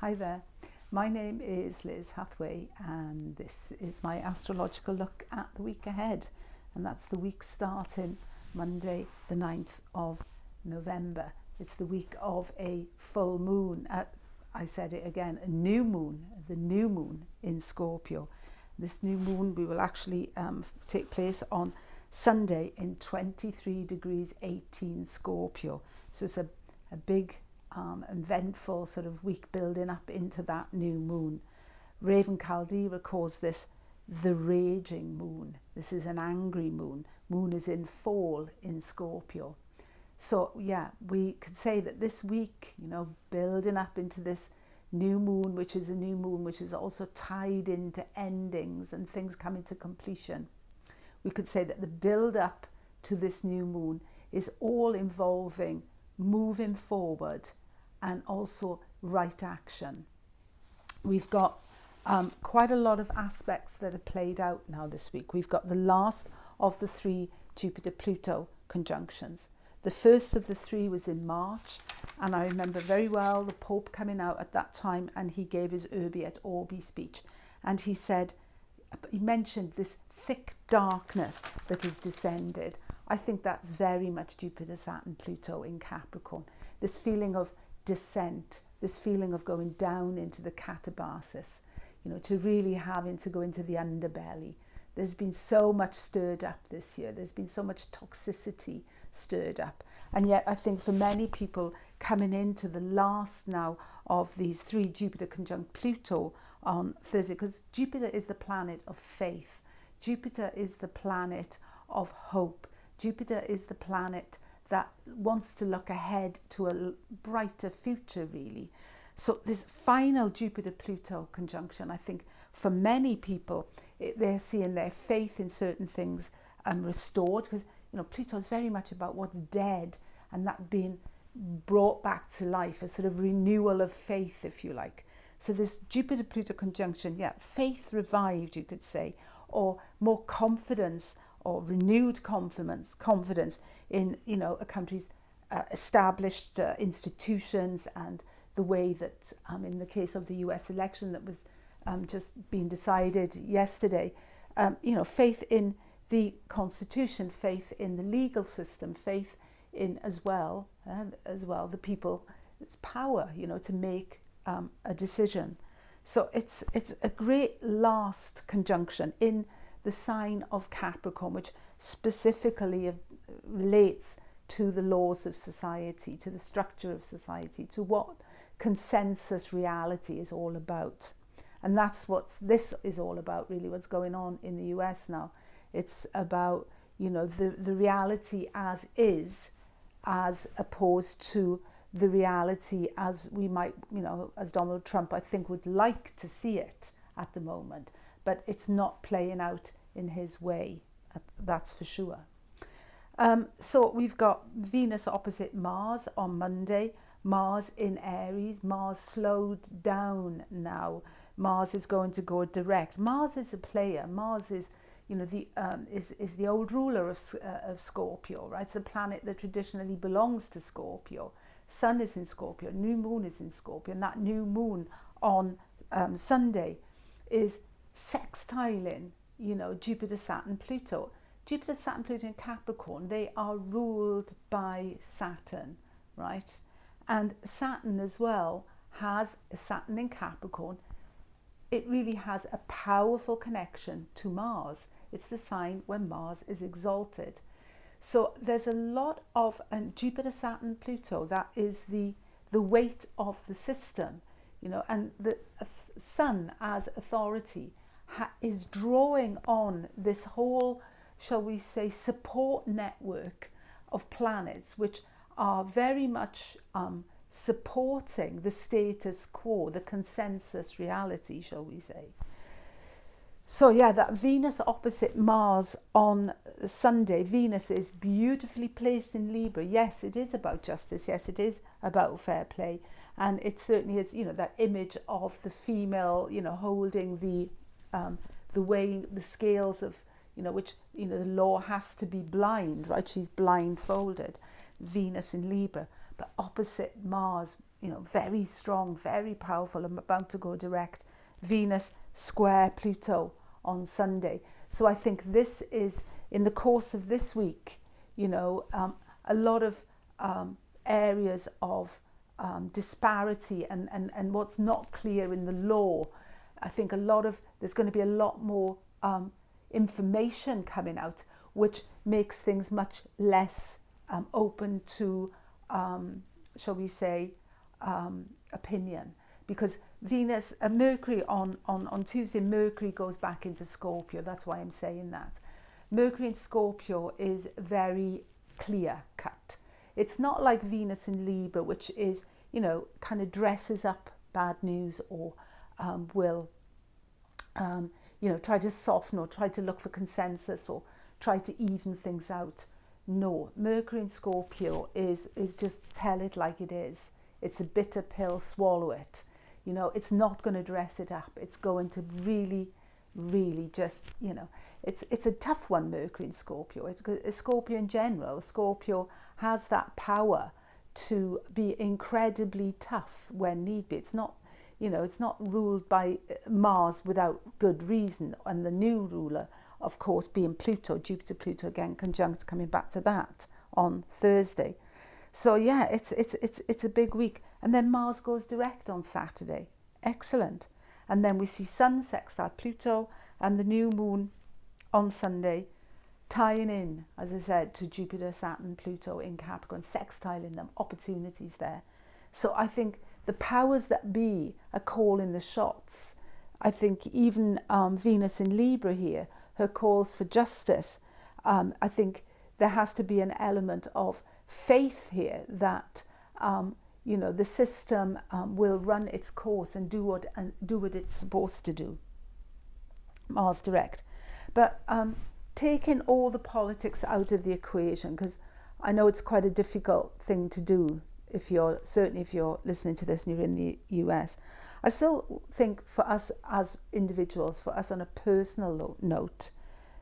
Hi there, my name is Liz Hathaway and this is my astrological look at the week ahead, and that's the week starting Monday the 9th of November. It's the week of a full moon, I said it again, a new moon, the new moon in Scorpio. This new moon will actually take place on Sunday in 23 degrees 18 Scorpio. So it's a big eventful sort of week building up into that new moon. Raven Caldera calls this the raging moon. This is an angry moon. Moon is in fall in Scorpio. So yeah, we could say that this week, building up into this new moon, which is a new moon, which is also tied into endings and things coming to completion. We could say that the build up to this new moon is all involving moving forward and also right action. We've got quite a lot of aspects that are played out now this week. We've got the last of the 3 Jupiter-Pluto conjunctions. The first of the 3 was in March, and I remember very well the Pope coming out at that time, and he gave his Urbi et Orbi speech, and he mentioned this thick darkness that has descended. I think that's very much Jupiter, Saturn, Pluto in Capricorn. This feeling of descent, this feeling of going down into the catabasis, to really having to go into the underbelly. There's been so much stirred up this year. There's been so much toxicity stirred up. And yet I think for many people coming into the last now of these 3 Jupiter conjunct Pluto on Thursday, because Jupiter is the planet of faith. Jupiter is the planet of hope. Jupiter is the planet that wants to look ahead to a brighter future, really. So this final Jupiter-Pluto conjunction, I think for many people, they're seeing their faith in certain things restored, because Pluto is very much about what's dead and that being brought back to life, a sort of renewal of faith, if you like. So this Jupiter-Pluto conjunction, faith revived, you could say, or more confidence or renewed confidence in a country's established institutions, and the way that in the case of the US election that was just being decided yesterday, faith in the Constitution, faith in the legal system, faith in as well the people's power, to make a decision. So it's a great last conjunction in the sign of Capricorn, which specifically relates to the laws of society, to the structure of society, to what consensus reality is all about. And that's what this is all about, really, what's going on in the US now. It's about, the reality as is, as opposed to the reality as we might, as Donald Trump, I think, would like to see it at the moment. But it's not playing out in his way, that's for sure. So we've got Venus opposite Mars on Monday, Mars in Aries. Mars slowed down now. Mars is going to go direct. Mars is a player. Mars is, is the old ruler of Scorpio, right? It's the planet that traditionally belongs to Scorpio. Sun is in Scorpio, new moon is in Scorpio, and that new moon on Sunday is sextiling, Jupiter, Saturn, Pluto. Jupiter, Saturn, Pluto in Capricorn, they are ruled by Saturn, right? And Saturn as well has Saturn in Capricorn. It really has a powerful connection to Mars. It's the sign when Mars is exalted. So there's a lot of Jupiter, Saturn, Pluto, that is the weight of the system, and the Sun as authority is drawing on this whole, shall we say, support network of planets which are very much supporting the status quo, the consensus reality, shall we say. So that Venus opposite Mars on Sunday, Venus is beautifully placed in Libra. Yes, it is about justice. Yes, it is about fair play. And it certainly is, that image of the female, holding the weighing, the scales of, which, the law has to be blind, right? She's blindfolded, Venus in Libra. But opposite Mars, very strong, very powerful. I'm about to go direct. Venus square Pluto on Sunday. So I think this is, in the course of this week, a lot of areas of disparity and what's not clear in the law. I think there's going to be a lot more information coming out, which makes things much less open to, shall we say, opinion. Because Mercury on Tuesday, Mercury goes back into Scorpio. That's why I'm saying that. Mercury in Scorpio is very clear cut. It's not like Venus in Libra, which is, kind of dresses up bad news or will, try to soften or try to look for consensus or try to even things out. No, Mercury in Scorpio is just tell it like it is. It's a bitter pill, swallow it. It's not going to dress it up. It's going to really, really just, it's a tough one, Mercury in Scorpio. Scorpio in general, Scorpio has that power to be incredibly tough when need be. It's not, it's not ruled by Mars without good reason. And the new ruler, of course, being Pluto, Jupiter-Pluto again conjunct, coming back to that on Thursday. So yeah, it's a big week. And then Mars goes direct on Saturday. Excellent. And then we see Sun sextile Pluto and the new moon on Sunday, tying in, as I said, to Jupiter, Saturn, Pluto in Capricorn, sextiling them, opportunities there. So I think the powers that be are calling the shots. I think even Venus in Libra here, her calls for justice. I think there has to be an element of faith here that the system will run its course and do what it's supposed to do. Mars direct, but taking all the politics out of the equation, because I know it's quite a difficult thing to do if you're listening to this and you're in the US. I still think for us as individuals, for us on a personal note,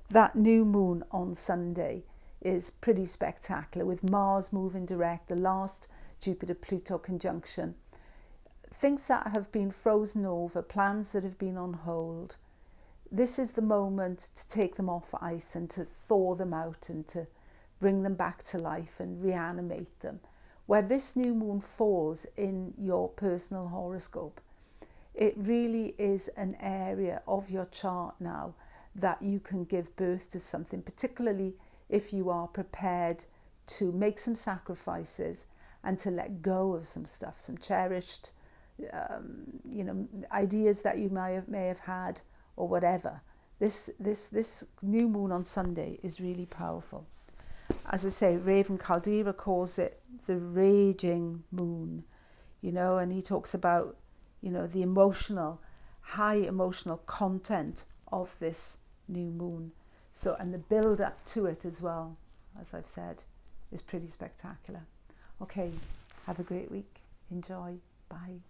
that new moon on Sunday is pretty spectacular, with Mars moving direct, the last Jupiter-Pluto conjunction. Things that have been frozen over, plans that have been on hold. This is the moment to take them off ice and to thaw them out and to bring them back to life and reanimate them. Where this new moon falls in your personal horoscope, it really is an area of your chart now that you can give birth to something, particularly if you are prepared to make some sacrifices and to let go of some stuff, some cherished ideas that you may have had or whatever. This new moon on Sunday is really powerful. As I say, Raven Caldera calls it the raging moon, and he talks about, the high emotional content of this new moon. So, and the build up to it as well, as I've said, is pretty spectacular. Okay, have a great week. Enjoy. Bye.